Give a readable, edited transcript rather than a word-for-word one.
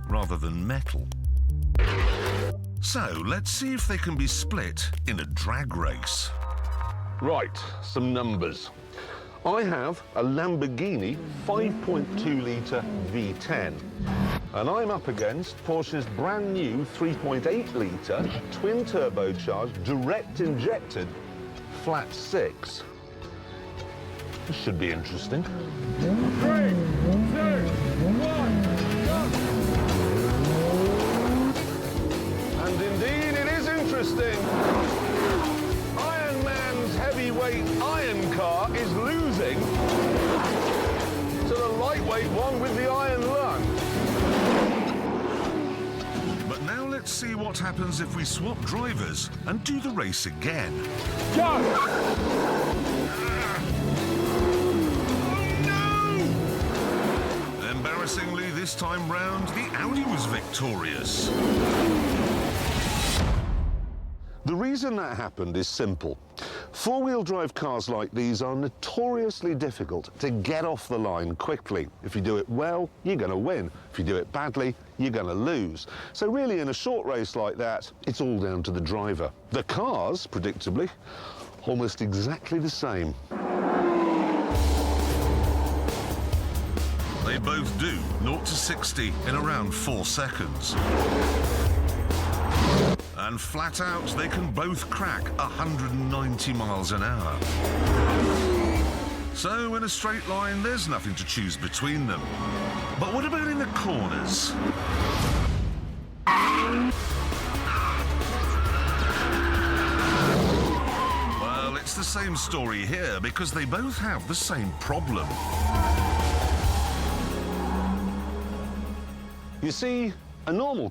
rather than metal. So let's see if they can be split in a drag race. Right, some numbers. I have a Lamborghini 5.2-litre V10, and I'm up against Porsche's brand new 3.8-litre twin-turbocharged, direct-injected flat six. This should be interesting. 3, 2, 1, go! And indeed, it is interesting. Iron Man's heavyweight iron car is losing to the lightweight one with the iron lung. But now let's see what happens if we swap drivers and do the race again. Go! Embarrassingly, this time round, the Audi was victorious. The reason that happened is simple. Four-wheel drive cars like these are notoriously difficult to get off the line quickly. If you do it well, you're going to win. If you do it badly, you're going to lose. So really, in a short race like that, it's all down to the driver. The cars, predictably, almost exactly the same. They both do 0 to 60 in around 4 seconds. And flat out, they can both crack 190 miles an hour. So in a straight line, there's nothing to choose between them. But what about in the corners? Well, it's the same story here because they both have the same problem. You see, a normal